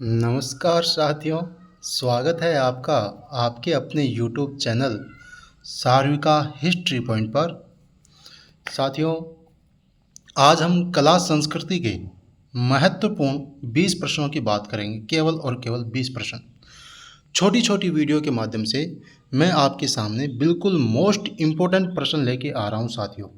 नमस्कार साथियों, स्वागत है आपका आपके अपने YouTube चैनल सार्विका हिस्ट्री पॉइंट पर। साथियों, आज हम कला संस्कृति के महत्वपूर्ण 20 प्रश्नों की बात करेंगे। केवल और केवल 20 प्रश्न। छोटी छोटी वीडियो के माध्यम से मैं आपके सामने बिल्कुल मोस्ट इम्पोर्टेंट प्रश्न लेके आ रहा हूँ। साथियों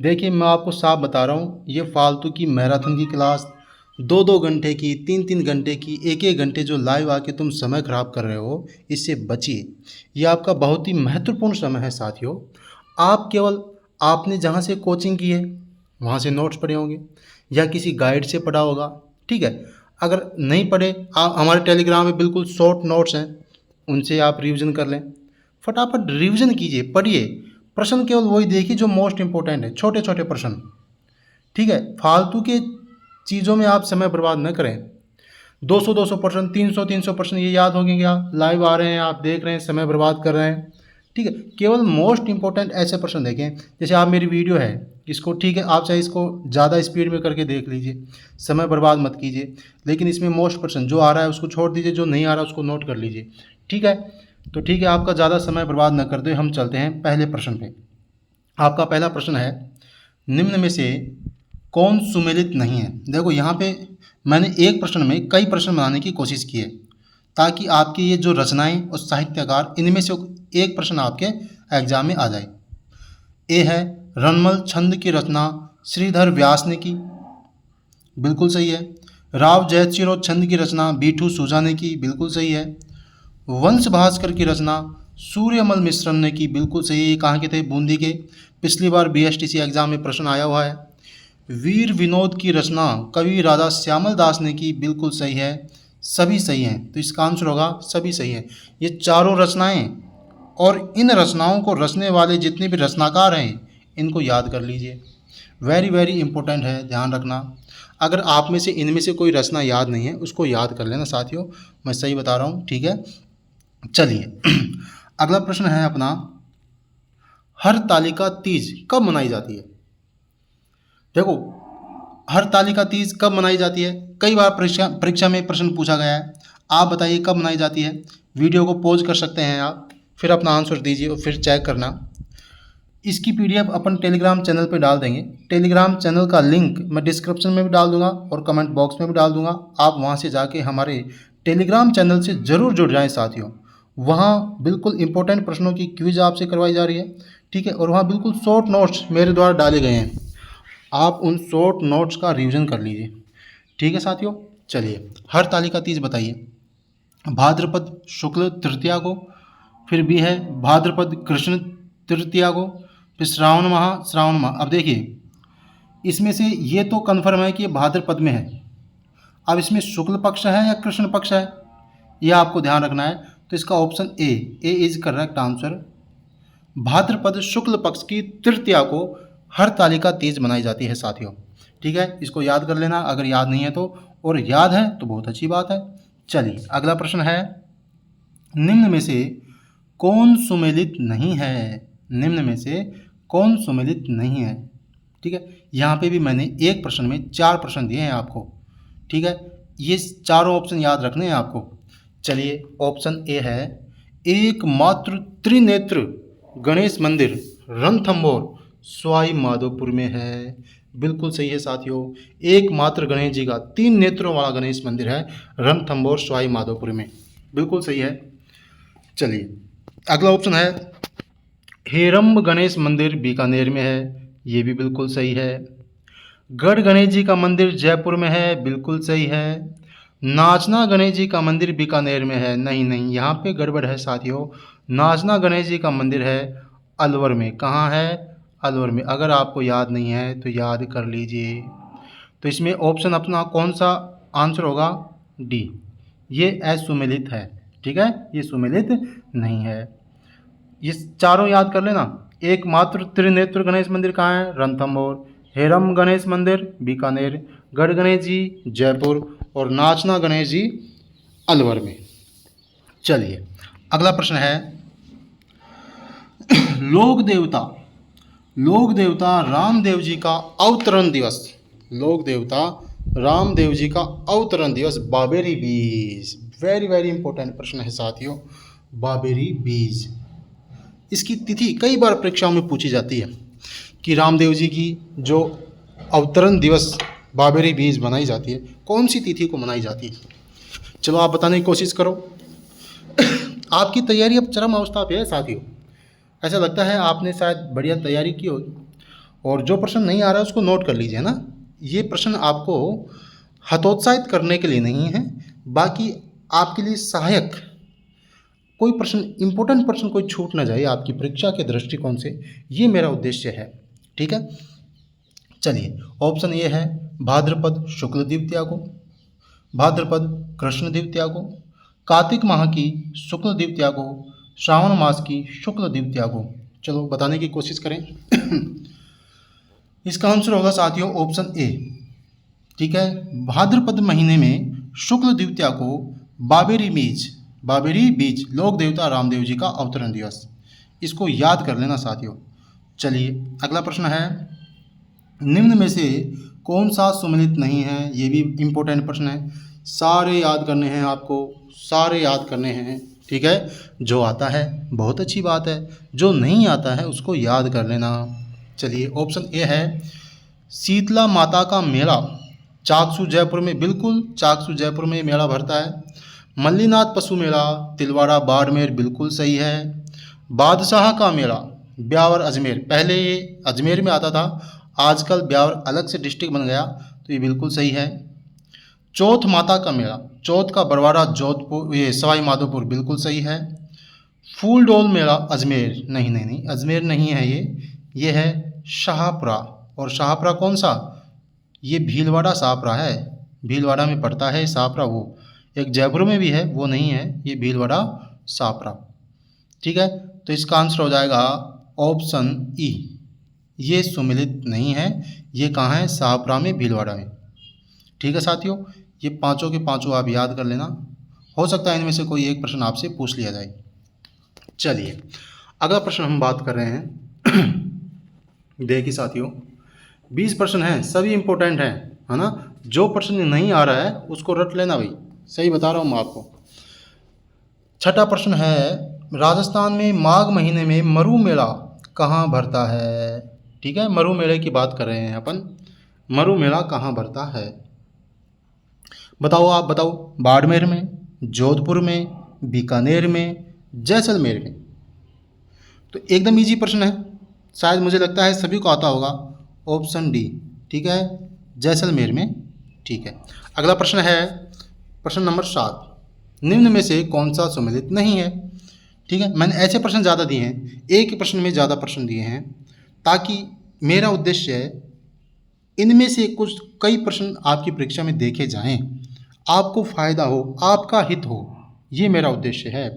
देखिए, मैं आपको साफ बता रहा हूँ, ये फालतू की मैराथन की क्लास 2-2 घंटे की, 3-3 घंटे की, 1-1 घंटे जो लाइव आके तुम समय खराब कर रहे हो, इससे बचिए। ये आपका बहुत ही महत्वपूर्ण समय है साथियों। आप केवल आपने जहाँ से कोचिंग की है वहाँ से नोट्स पढ़े होंगे या किसी गाइड से पढ़ा होगा, ठीक है। अगर नहीं पढ़े, आप हमारे टेलीग्राम में बिल्कुल शॉर्ट नोट्स हैं, उनसे आप रिवीजन कर लें। फटाफट रिवीजन कीजिए, पढ़िए। प्रश्न केवल वही देखिए जो मोस्ट इंपॉर्टेंट है, छोटे छोटे प्रश्न, ठीक है। फालतू के चीज़ों में आप समय बर्बाद न करें। 200-200 प्रश्न, 300-300 प्रश्न ये याद होंगे क्या? लाइव आ रहे हैं, आप देख रहे हैं, समय बर्बाद कर रहे हैं, ठीक है। केवल मोस्ट इंपॉर्टेंट ऐसे प्रश्न देखें। जैसे आप मेरी वीडियो है, इसको ठीक है, आप चाहे इसको ज़्यादा स्पीड में करके देख लीजिए, समय बर्बाद मत कीजिए। लेकिन इसमें मोस्ट प्रश्न जो आ रहा है उसको छोड़ दीजिए, जो नहीं आ रहा उसको नोट कर लीजिए, ठीक है। तो ठीक है, आपका ज़्यादा समय बर्बाद न करते हम चलते हैं पहले प्रश्न पे। आपका पहला प्रश्न है, निम्न में से कौन सुमेलित नहीं है? देखो यहाँ पे मैंने एक प्रश्न में कई प्रश्न बनाने की कोशिश की है, ताकि आपकी ये जो रचनाएं और साहित्यकार, इनमें से एक प्रश्न आपके एग्जाम में आ जाए। ए है, रनमल छंद की रचना श्रीधर व्यास ने की, बिल्कुल सही है। राव जयचिरो छंद की रचना बीठू सूजा ने की, बिल्कुल सही है। वंश भास्कर की रचना सूर्यमल मिश्रन ने की, बिल्कुल सही है। ये कहाँ के थे? बूंदी के। पिछली बार बीएसटीसी एग्जाम में प्रश्न आया हुआ है। वीर विनोद की रचना कवि राजा श्यामल दास ने की, बिल्कुल सही है। सभी सही हैं, तो इसका आंसर होगा सभी सही है। ये चारों रचनाएं और इन रचनाओं को रचने वाले जितने भी रचनाकार हैं, इनको याद कर लीजिए। वेरी वेरी इंपॉर्टेंट है, ध्यान रखना। अगर आप में से इनमें से कोई रचना याद नहीं है, उसको याद कर लेना साथियों, मैं सही बता रहा हूँ, ठीक है। चलिए अगला प्रश्न है अपना, हरतालिका तीज कब मनाई जाती है? देखो, हरतालिका तीज कब मनाई जाती है? कई बार परीक्षा में प्रश्न पूछा गया है। आप बताइए कब मनाई जाती है? वीडियो को पॉज कर सकते हैं आप, फिर अपना आंसर दीजिए और फिर चेक करना। इसकी पीडीएफ अपन टेलीग्राम चैनल पे डाल देंगे। टेलीग्राम चैनल का लिंक मैं डिस्क्रिप्शन में भी डाल दूंगा और कमेंट बॉक्स में भी डाल दूंगा। आप वहां से जाके हमारे टेलीग्राम चैनल से ज़रूर जुड़ जाएं साथियों। वहाँ बिल्कुल इंपॉर्टेंट प्रश्नों की क्विज आपसे करवाई जा रही है, ठीक है। और वहाँ बिल्कुल शॉर्ट नोट्स मेरे द्वारा डाले गए हैं, आप उन शॉर्ट नोट्स का रिवीजन कर लीजिए, ठीक है साथियों। चलिए, हरतालिका तीज बताइए। भाद्रपद शुक्ल तृतीया को, फिर भी है भाद्रपद कृष्ण तृतीया को, फिर श्रावण माह। अब देखिए, इसमें से ये तो कन्फर्म है कि ये भाद्रपद में है। अब इसमें शुक्ल पक्ष है या कृष्ण पक्ष है, यह आपको ध्यान रखना है। तो इसका option A is correct answer. भाद्रपद शुक्ल पक्ष की तृतीया को हरतालिका तीज मनाई जाती है साथियों, ठीक है। इसको याद कर लेना अगर याद नहीं है तो, और याद है तो बहुत अच्छी बात है। चलिए अगला प्रश्न है, निम्न में से कौन सुमेलित नहीं है? निम्न में से कौन सुमेलित नहीं है, ठीक है। यहाँ पे भी मैंने एक प्रश्न में 4 प्रश्न दिए हैं आपको, ठीक है। ये चारों ऑप्शन याद रखने हैं आपको। चलिए, ऑप्शन ए है, एकमात्र त्रिनेत्र गणेश मंदिर रणथंभौर सवाई माधोपुर में है, बिल्कुल सही है साथियों। एकमात्र गणेश जी का 3 नेत्रों वाला गणेश मंदिर है रणथंभौर सवाई माधोपुर में, बिल्कुल सही है। चलिए अगला ऑप्शन है, हेरम्ब गणेश मंदिर बीकानेर में है, ये भी बिल्कुल सही है। गढ़ गणेश जी का मंदिर जयपुर में है, बिल्कुल सही है। नाचना गणेश जी का मंदिर बीकानेर में है, नहीं, यहाँ पे गड़बड़ है साथियों। नाचना गणेश जी का मंदिर है अलवर में। कहाँ है? अलवर में। अगर आपको याद नहीं है तो याद कर लीजिए। तो इसमें ऑप्शन अपना कौन सा आंसर होगा? डी, ये असुमेलित है, ठीक है, ये सुमेलित नहीं है। ये चारों याद कर लेना। एकमात्र त्रिनेत्र गणेश मंदिर कहाँ है? रणथंभौर। हेरम गणेश मंदिर बीकानेर, गढ़ गणेश जी जयपुर और नाचना गणेश जी अलवर में। चलिए अगला प्रश्न है, लोक देवता रामदेव जी का अवतरण दिवस, लोक देवता रामदेव जी का अवतरण दिवस बाबेरी बीज। वेरी वेरी इंपॉर्टेंट प्रश्न है साथियों, बाबेरी बीज। इसकी तिथि कई बार परीक्षाओं में पूछी जाती है कि रामदेव जी की जो अवतरण दिवस बाबेरी बीज मनाई जाती है, कौन सी तिथि को मनाई जाती है। चलो आप बताने की कोशिश करो। आपकी तैयारी अब चरम अवस्था पे है साथियों। ऐसा लगता है आपने शायद बढ़िया तैयारी की होगी, और जो प्रश्न नहीं आ रहा है उसको नोट कर लीजिए ना। ये प्रश्न आपको हतोत्साहित करने के लिए नहीं है, बाकी आपके लिए सहायक, कोई प्रश्न इंपॉर्टेंट प्रश्न कोई छूट ना जाए आपकी परीक्षा के दृष्टिकोण से, ये मेरा उद्देश्य है। ठीक है, चलिए ऑप्शन ए है भाद्रपद शुक्ल द्वितीया को, भाद्रपद कृष्ण द्वितीया को, कार्तिक माह की शुक्ल द्वितीया को, श्रावण मास की शुक्ल द्वितीया को। चलो बताने की कोशिश करें। इसका आंसर होगा साथियों ऑप्शन ए। ठीक है, भाद्रपद महीने में शुक्ल द्वितीया को बाबेरी बीज लोक देवता रामदेव जी का अवतरण दिवस, इसको याद कर लेना साथियों। चलिए अगला प्रश्न है, निम्न में से कौन सा सुमेलित नहीं है। ये भी इम्पोर्टेंट प्रश्न है, सारे याद करने हैं आपको, सारे याद करने हैं। ठीक है, जो आता है बहुत अच्छी बात है, जो नहीं आता है उसको याद कर लेना। चलिए ऑप्शन ए है शीतला माता का मेला चाकसू जयपुर में, बिल्कुल चाकसू जयपुर में मेला भरता है। मल्लीनाथ पशु मेला तिलवाड़ा बाड़मेर, बिल्कुल सही है। बादशाह का मेला ब्यावर अजमेर, पहले ये अजमेर में आता था, आजकल ब्यावर अलग से डिस्ट्रिक्ट बन गया, तो ये बिल्कुल सही है। चौथ माता का मेला चौथ का बरवाड़ा जोधपुर, ये सवाई माधोपुर, बिल्कुल सही है। फूल डोल मेला अजमेर, नहीं नहीं नहीं अजमेर नहीं है ये है शाहपुरा। और शाहपुरा कौन सा, ये भीलवाड़ा शाहपुरा है, भीलवाड़ा में पड़ता है शाहपुरा, वो एक जयपुर में भी है, वो नहीं है, ये भीलवाड़ा शाहपुरा। ठीक है, तो इसका आंसर हो जाएगा ऑप्शन ई, ये सुमेलित नहीं है, ये कहाँ है, शाहपुरा में, भीलवाड़ा में। ठीक है साथियों, ये पांचों के पांचों आप याद कर लेना, हो सकता है इनमें से कोई एक प्रश्न आपसे पूछ लिया जाए। चलिए अगला प्रश्न हम बात कर रहे हैं। देखिए साथियों 20 प्रश्न हैं, सभी इंपॉर्टेंट हैं, है ना। जो प्रश्न नहीं आ रहा है उसको रट लेना भाई, सही बता रहा हूँ मैं आपको। छठा प्रश्न है, राजस्थान में माघ महीने में मरु मेला कहाँ भरता है। ठीक है, मरु मेले की बात कर रहे हैं अपन, मरु मेला कहाँ भरता है, बताओ आप बताओ। बाड़मेर में, जोधपुर में, बीकानेर में, जैसलमेर में। तो एकदम इजी प्रश्न है, शायद मुझे लगता है सभी को आता होगा, ऑप्शन डी। ठीक है, जैसलमेर में। ठीक है, अगला प्रश्न है प्रश्न नंबर 7, निम्न में से कौन सा सम्मिलित नहीं है। ठीक है, मैंने ऐसे प्रश्न ज़्यादा दिए हैं, एक ही प्रश्न में ज़्यादा प्रश्न दिए हैं, ताकि मेरा उद्देश्य है इनमें से कुछ कई प्रश्न आपकी परीक्षा में देखे जाएं, आपको फ़ायदा हो, आपका हित हो, ये मेरा उद्देश्य है।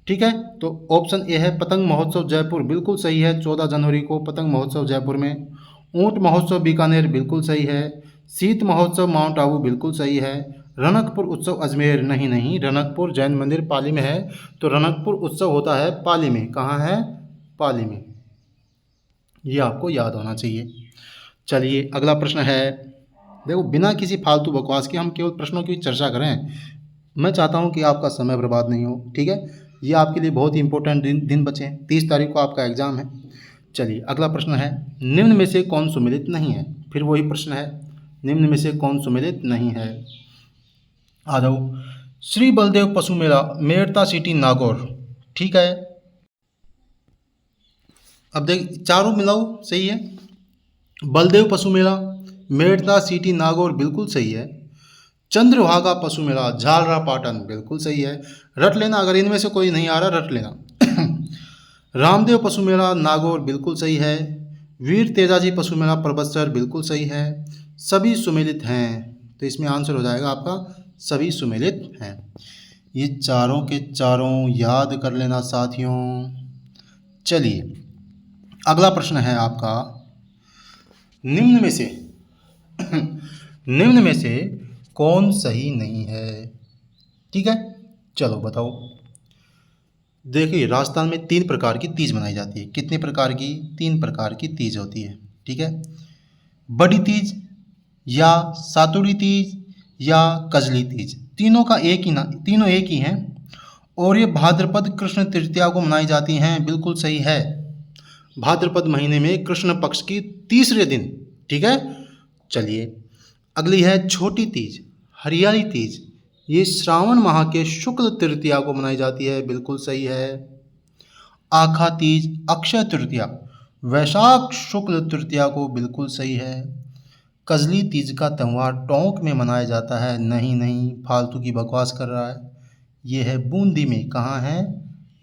ठीक है, तो ऑप्शन ए है पतंग महोत्सव जयपुर, बिल्कुल सही है, 14 जनवरी को पतंग महोत्सव जयपुर में। ऊंट महोत्सव बीकानेर, बिल्कुल सही है। शीत महोत्सव माउंट आबू, बिल्कुल सही है। रनकपुर उत्सव अजमेर, नहीं नहीं, रनकपुर जैन मंदिर पाली में है, तो रनकपुर उत्सव होता है पाली में। कहाँ है, पाली में, ये आपको याद होना चाहिए। चलिए अगला प्रश्न है, देखो बिना किसी फालतू बकवास के हम केवल प्रश्नों की चर्चा करें, मैं चाहता हूं कि आपका समय बर्बाद नहीं हो। ठीक है, ये आपके लिए बहुत ही इंपॉर्टेंट दिन बचे हैं, 30 तारीख को आपका एग्ज़ाम है। चलिए अगला प्रश्न है, निम्न में से कौन सुमेलित नहीं है। फिर वही प्रश्न है, निम्न में से कौन सुमेलित नहीं है। आ जाओ, श्री बलदेव पशु मेला मेड़ता सिटी नागौर। ठीक है, अब देख चारों मिलाओ, सही है। बलदेव पशु मेला मेड़ता सिटी नागौर, बिल्कुल सही है। चंद्रभागा पशु मेला झालरा पाटन, बिल्कुल सही है, रट लेना, अगर इनमें से कोई नहीं आ रहा रट लेना। रामदेव पशु मेला नागौर, बिल्कुल सही है। वीर तेजाजी पशु मेला परबतसर, बिल्कुल सही है। सभी सुमेलित हैं, तो इसमें आंसर हो जाएगा आपका सभी सुमेलित हैं। ये चारों के चारों याद कर लेना साथियों। चलिए अगला प्रश्न है आपका, निम्न में से निम्न में से कौन सही नहीं है। ठीक है, चलो बताओ। देखिए राजस्थान में 3 प्रकार की तीज मनाई जाती है। कितने प्रकार की, 3 प्रकार की तीज होती है। ठीक है, बड़ी तीज, या सातुड़ी तीज या कजली तीज, तीनों एक ही हैं और ये भाद्रपद कृष्ण तृतीया को मनाई जाती हैं। बिल्कुल सही है, भाद्रपद महीने में कृष्ण पक्ष की तीसरे दिन। ठीक है, चलिए अगली है छोटी तीज, हरियाली तीज। ये श्रावण माह के शुक्ल तृतीया को मनाई जाती है। बिल्कुल सही है। आखा तीज, अक्षय तृतीया, वैशाख शुक्ल तृतीया को। बिल्कुल सही है। कजली तीज का त्यौहार टोंक में मनाया जाता है। नहीं नहीं, फालतू की बकवास कर रहा है। ये है बूंदी में। कहाँ है?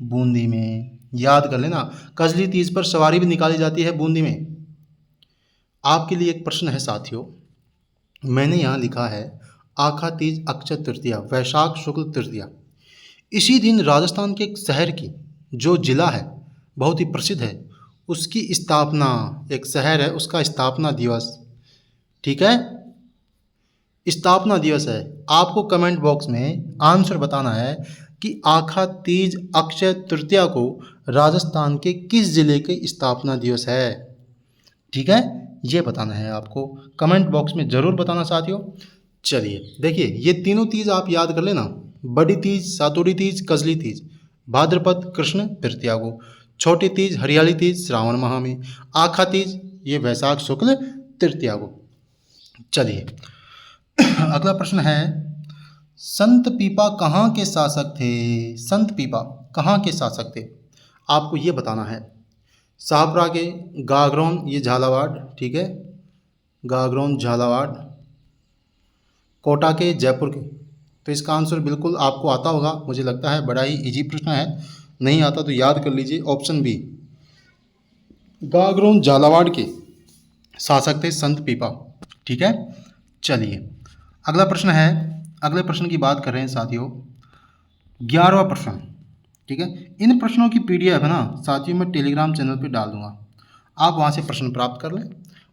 बूंदी में। याद कर लेना, कजली तीज पर सवारी भी निकाली जाती है बूंदी में। आपके लिए एक प्रश्न है साथियों, मैंने यहाँ लिखा है आखा तीज, अक्षय तृतीया, वैशाख शुक्ल तृतीया। इसी दिन राजस्थान के एक शहर की, जो जिला है बहुत ही प्रसिद्ध है, उसकी स्थापना, एक शहर है उसका स्थापना दिवस। ठीक है, स्थापना दिवस है। आपको कमेंट बॉक्स में आंसर बताना है कि आखा तीज अक्षय तृतीया को राजस्थान के किस जिले के स्थापना दिवस है। ठीक है, ये बताना है आपको, कमेंट बॉक्स में ज़रूर बताना साथियों। चलिए देखिए, ये तीनों तीज आप याद कर लेना, बड़ी तीज सातुड़ी तीज, कजली तीज भाद्रपद कृष्ण तृतीया को, छोटी तीज हरियाली तीज श्रावण माह में, आखा तीज ये वैशाख शुक्ल तृतीया को। चलिए अगला प्रश्न है, संत पीपा कहाँ के शासक थे? संत पीपा कहाँ के शासक थे? आपको ये बताना है। शाहपुरा के, गागरोन ये झालावाड़, ठीक है, गागरोन झालावाड़, कोटा के, जयपुर के। तो इसका आंसर बिल्कुल आपको आता होगा, मुझे लगता है बड़ा ही इजी प्रश्न है, नहीं आता तो याद कर लीजिए। ऑप्शन बी, गागरोन झालावाड़ के शासक थे संत पीपा। ठीक है, चलिए अगला प्रश्न है, अगले प्रश्न की बात कर रहे हैं साथियों, 11वां प्रश्न। ठीक है, इन प्रश्नों की पीडीएफ है ना साथियों, मैं टेलीग्राम चैनल पे डाल दूंगा, आप वहाँ से प्रश्न प्राप्त कर लें,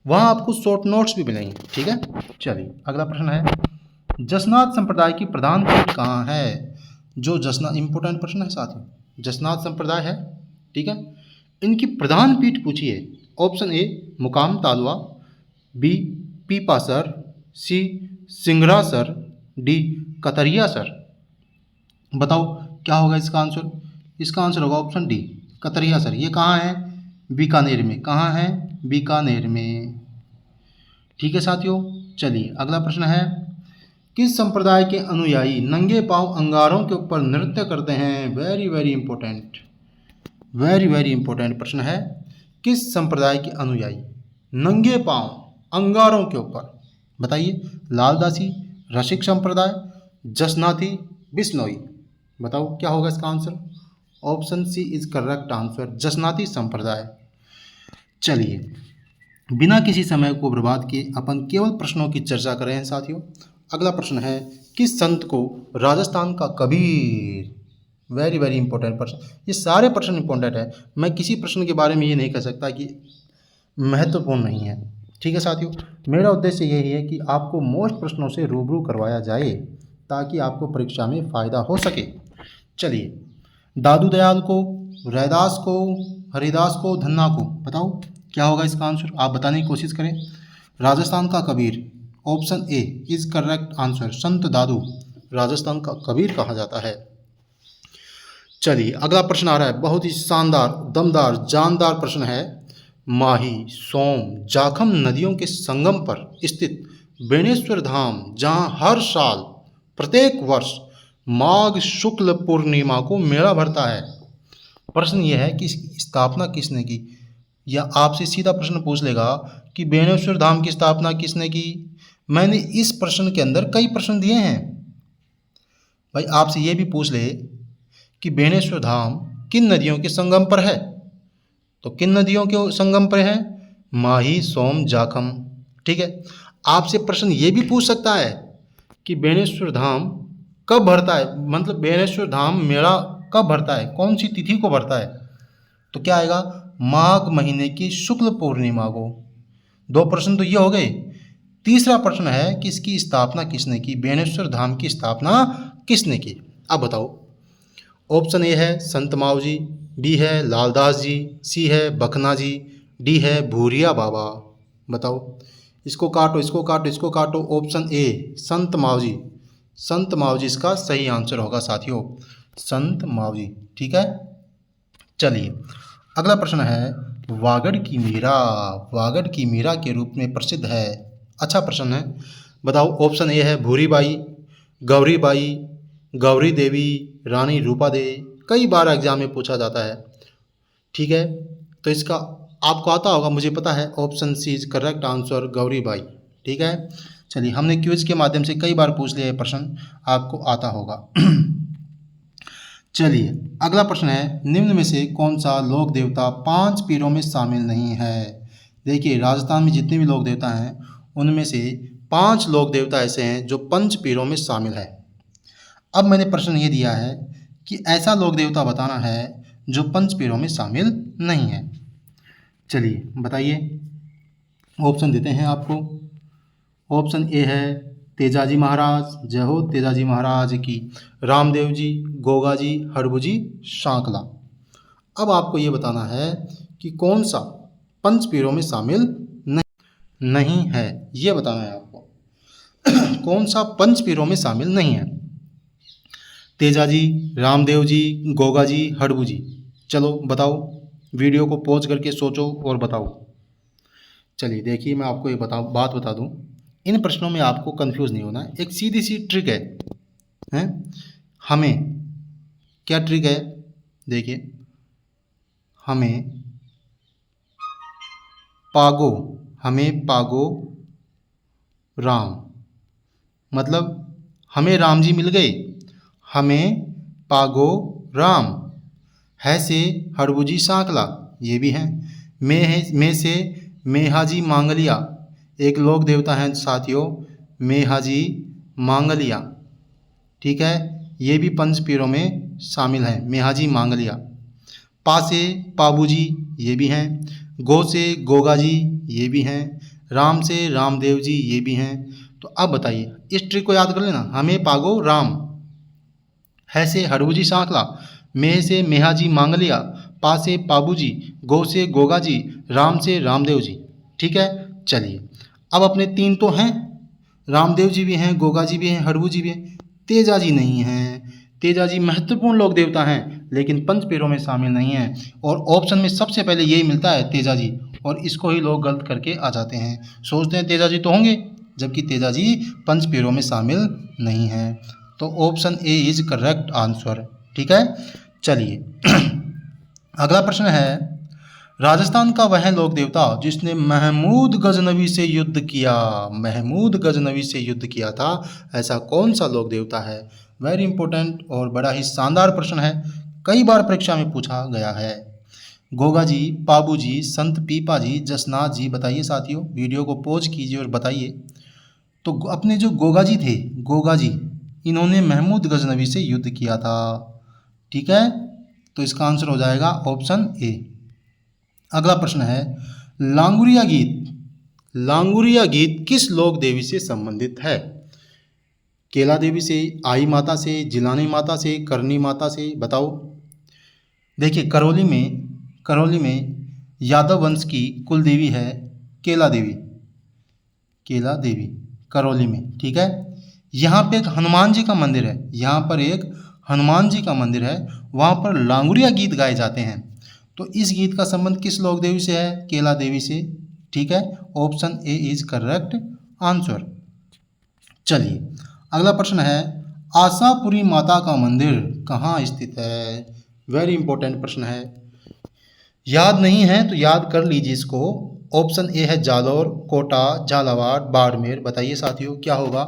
वहाँ आपको शॉर्ट नोट्स भी मिलेंगे। ठीक है, चलिए अगला प्रश्न है, जसनाथ संप्रदाय की प्रधान पीठ कहाँ है? जो जसनाथ, इंपॉर्टेंट प्रश्न है साथियों, जसनाथ संप्रदाय है। ठीक है, इनकी प्रधान पीठ पूछिए। ऑप्शन ए मुकाम तालवा, बी पीपासर, सी सिंगरासर, डी कतरियासर। बताओ क्या होगा इसका आंसर? इसका आंसर होगा ऑप्शन डी कतरियासर। ये कहाँ है? बीकानेर में। कहाँ है? बीकानेर में। ठीक है साथियों, चलिए अगला प्रश्न है, किस संप्रदाय के अनुयायी नंगे पांव अंगारों के ऊपर नृत्य करते हैं? Very very important, very very important प्रश्न है। किस संप्रदाय के अनुयायी नंगे पांव अंगारों के ऊपर? बताइए, लालदासी, रसिक संप्रदाय, जसनाथी, बिश्नोई। बताओ क्या होगा इसका answer? Option C is correct answer, Jasnathi संप्रदाय। चलिए बिना किसी समय को बर्बाद किए अपन केवल प्रश्नों की चर्चा कर रहे हैं साथियों। अगला प्रश्न है, किस संत को राजस्थान का कबीर? वेरी वेरी इंपॉर्टेंट प्रश्न, ये सारे प्रश्न इंपॉर्टेंट है, मैं किसी प्रश्न के बारे में ये नहीं कह सकता कि महत्वपूर्ण नहीं है। ठीक है साथियों, मेरा उद्देश्य यही है कि आपको मोस्ट प्रश्नों से रूबरू करवाया जाए ताकि आपको परीक्षा में फ़ायदा हो सके। चलिए, दादू दयाल को, रैदास को, हरिदास को, धन्ना को। बताओ क्या होगा इसका आंसर? आप बताने की कोशिश करें। राजस्थान का Kabir, option A is correct answer, संत दादू राजस्थान का कबीर कहा जाता है। चलिए अगला प्रश्न आ रहा है, बहुत ही शानदार, दमदार, जानदार प्रश्न है। माही, सोम, जाखम नदियों के संगम पर स्थित बेणेश्वर धाम, जहां हर साल प्रत्येक वर्ष माघ शुक्ल पूर्णिमा को मेला भरता है। प्रश्न यह है कि इसकी स्थापना किसने की? या आपसे सीधा प्रश्न पूछ लेगा कि बेणेश्वर धाम की स्थापना किसने की? मैंने इस प्रश्न के अंदर कई प्रश्न दिए हैं भाई। आपसे ये भी पूछ ले कि बेणेश्वर धाम किन नदियों के संगम पर है, तो किन नदियों के संगम पर है? माही, सोम, जाखम। ठीक है, आपसे प्रश्न ये भी पूछ सकता है कि बेणेश्वर धाम कब भरता है, मतलब बेणेश्वर धाम मेला कब भरता है, कौन सी तिथि को भरता है? तो क्या आएगा? माघ महीने की शुक्ल पूर्णिमा को। दो प्रश्न तो ये हो गए। तीसरा प्रश्न है कि इसकी स्थापना किसने की? बेणेश्वर धाम की स्थापना किसने की? अब बताओ। ऑप्शन ए है संत माऊ जी, बी है लालदास जी, सी है बखना जी, डी है भूरिया बाबा। बताओ इसको काटो, इसको काटो, इसको काटो। ऑप्शन ए संत मावजी, संत मावजी इसका सही आंसर होगा साथियों, संत मावजी। ठीक है, चलिए अगला प्रश्न है, वागड़ की मीरा, वागड़ की मीरा के रूप में प्रसिद्ध है। अच्छा प्रश्न है, बताओ। ऑप्शन ए है भूरीबाई, गौरीबाई, गौरी देवी, रानी रूपा दे। कई बार एग्जाम में पूछा जाता है। ठीक है, तो इसका आपको आता होगा, मुझे पता है। Option C is correct answer, Gauribai. ठीक है, चलिए हमने क्विज के माध्यम से कई बार पूछ लिया, प्रश्न आपको आता होगा। चलिए अगला प्रश्न है, निम्न में से कौन सा लोक देवता 5 पीरों में शामिल नहीं है। देखिए राजस्थान में जितने भी लोक देवता हैं उनमें से 5 लोक देवता ऐसे हैं जो 5 पीरों में शामिल है। अब मैंने प्रश्न ये दिया है कि ऐसा लोक देवता बताना है जो 5 पीरों में शामिल नहीं है। चलिए बताइए, ऑप्शन देते हैं आपको। ऑप्शन ए है तेजाजी महाराज, जय हो तेजाजी महाराज की, रामदेव जी, गोगा जी, हड़बू जी, शांकला। अब आपको ये बताना है कि कौन सा 5 पीरों में शामिल नहीं है, ये बताना है आपको। कौन सा 5 पीरों में शामिल नहीं है। तेजाजी, रामदेव जी, गोगा जी, हड़बू जी। चलो बताओ, वीडियो को पॉज करके सोचो और बताओ। चलिए देखिए, मैं आपको ये बात बता दूं, इन प्रश्नों में आपको कंफ्यूज नहीं होना है। एक सीधी सी ट्रिक है हमें क्या ट्रिक है, देखिए हमें पागो राम, मतलब हमें राम जी मिल गए, हमें पागो राम। है से हड़बूजी सांकला, ये भी हैं। में से मेहाजी मांगलिया, एक लोक देवता हैं साथियों, मेहाजी मांगलिया। ठीक है, ये भी 5 पीरों में शामिल हैं, मेहाजी मांगलिया। पा से पाबूजी, ये भी हैं। गो से गोगा जी, ये भी हैं। राम से रामदेव जी, ये भी हैं। तो अब बताइए, इस ट्रिक को याद कर लेना, हमें पागो राम, है से हड़बूजी सांकला, मेह से मेहाजी मांगलिया, पा से पाबूजी, गो से गोगा जी, राम से रामदेव जी। ठीक है, चलिए अब अपने 3 तो हैं, रामदेव जी भी हैं, गोगा जी भी हैं, हड़बू जी भी हैं। तेजा जी नहीं हैं। तेजा जी महत्वपूर्ण लोक देवता हैं लेकिन 5 पीरों में शामिल नहीं हैं, और ऑप्शन में सबसे पहले यही मिलता है तेजा जी, और इसको ही लोग गलत करके आ जाते हैं, सोचते हैं तेजा जी तो होंगे, जबकि तेजा जी 5 पीरों में शामिल नहीं हैं। तो option A is correct answer. ठीक है, चलिए अगला प्रश्न है, राजस्थान का वह लोक देवता जिसने महमूद गजनवी से युद्ध किया, महमूद गजनवी से युद्ध किया था, ऐसा कौन सा लोक देवता है। वेरी इंपॉर्टेंट और बड़ा ही शानदार प्रश्न है, कई बार परीक्षा में पूछा गया है। गोगा जी, पाबू जी, संत पीपा जी, जसनाथ जी। बताइए साथियों, वीडियो को पॉज कीजिए और बताइए। तो अपने जो गोगा जी थे, गोगा जी, इन्होंने महमूद गजनवी से युद्ध किया था। ठीक है, तो इसका आंसर हो जाएगा ऑप्शन ए। अगला प्रश्न है, लांगुरिया गीत, लांगुरिया गीत किस लोक देवी से संबंधित है। केला देवी से, आई माता से, जिलानी माता से, करनी माता से। बताओ। देखिए करौली में यादव वंश की कुल देवी है केला देवी, केला देवी करौली में। ठीक है, यहाँ पे एक हनुमान जी का मंदिर है, यहाँ पर एक हनुमान जी का मंदिर है, वहाँ पर लांगुरिया गीत गाए जाते हैं। तो इस गीत का संबंध किस लोक देवी से है, केला देवी से। ठीक है, option A is correct answer. चलिए अगला प्रश्न है, आशापुरी माता का मंदिर कहाँ स्थित है। वेरी इंपॉर्टेंट प्रश्न है, याद नहीं है तो याद कर लीजिए इसको। ऑप्शन ए है जालौर, कोटा, झालावाड़, बाड़मेर। बताइए साथियों क्या होगा।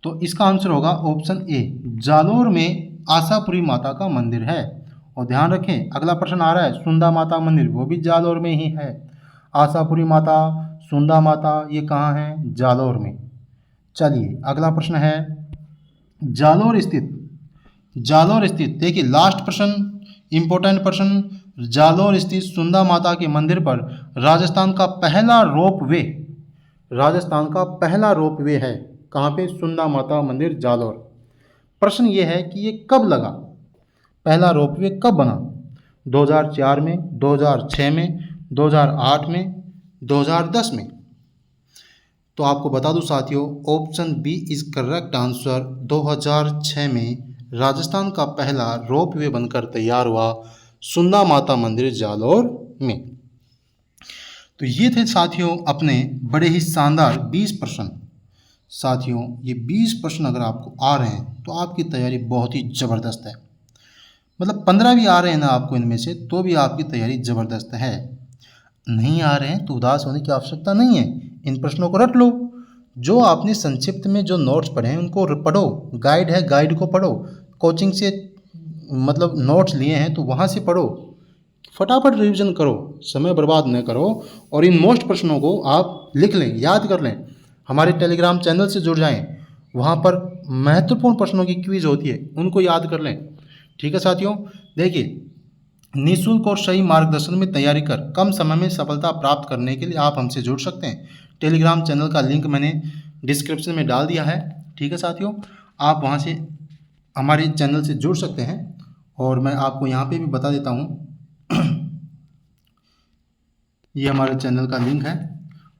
तो इसका आंसर होगा ऑप्शन ए, जालौर में आशापुरी माता का मंदिर है। और ध्यान रखें, अगला प्रश्न आ रहा है सुंदा माता मंदिर, वो भी जालौर में ही है। आशापुरी माता, सुंदा माता, ये कहाँ है, जालौर में। चलिए अगला प्रश्न है, जालौर स्थित देखिए लास्ट प्रश्न, इंपॉर्टेंट प्रश्न, जालौर स्थित सुंदा माता के मंदिर पर राजस्थान का पहला रोपवे, राजस्थान का पहला रोपवे है कहाँ पे, सुंदा माता मंदिर जालौर। प्रश्न ये है कि ये कब लगा, पहला रोपवे कब बना, 2004 में, 2006 में, 2008 में, 2010 में। तो आपको बता दूं साथियों, option B is correct answer. 2006 में राजस्थान का पहला रोपवे बनकर तैयार हुआ सुंदा माता मंदिर जालौर में। तो ये थे साथियों अपने बड़े ही शानदार 20 प्रश्न। साथियों ये 20 प्रश्न अगर आपको आ रहे हैं तो आपकी तैयारी बहुत ही ज़बरदस्त है। मतलब 15 भी आ रहे हैं ना आपको इनमें से, तो भी आपकी तैयारी ज़बरदस्त है। नहीं आ रहे हैं तो उदास होने की आवश्यकता नहीं है, इन प्रश्नों को रट लो। जो आपने संक्षिप्त में जो नोट्स पढ़े हैं उनको पढ़ो, गाइड है गाइड को पढ़ो, कोचिंग से मतलब नोट्स लिए हैं तो वहाँ से पढ़ो, फटाफट रिवीजन करो, समय बर्बाद न करो और इन मोस्ट प्रश्नों को आप लिख लें, याद कर लें। हमारे टेलीग्राम चैनल से जुड़ जाएं, वहाँ पर महत्वपूर्ण प्रश्नों की क्विज होती है, उनको याद कर लें। ठीक है साथियों, देखिए निःशुल्क और सही मार्गदर्शन में तैयारी कर कम समय में सफलता प्राप्त करने के लिए आप हमसे जुड़ सकते हैं। टेलीग्राम चैनल का लिंक मैंने डिस्क्रिप्शन में डाल दिया है। ठीक है साथियों, आप वहाँ से हमारे चैनल से जुड़ सकते हैं। और मैं आपको यहाँ पे भी बता देता हूँ ये हमारे चैनल का लिंक है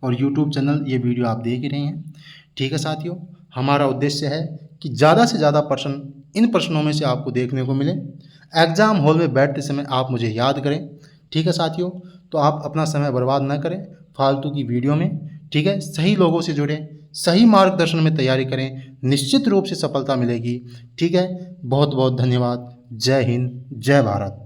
और यूट्यूब चैनल, ये वीडियो आप देख ही रहे हैं। ठीक है साथियों, हमारा उद्देश्य है कि ज़्यादा से ज़्यादा प्रश्न इन प्रश्नों में से आपको देखने को मिले। एग्ज़ाम हॉल में बैठते समय आप मुझे याद करें। ठीक है साथियों, तो आप अपना समय बर्बाद न करें फालतू की वीडियो में। ठीक है, सही लोगों से जुड़ें, सही मार्गदर्शन में तैयारी करें, निश्चित रूप से सफलता मिलेगी। ठीक है, बहुत बहुत धन्यवाद। जय हिंद, जय भारत।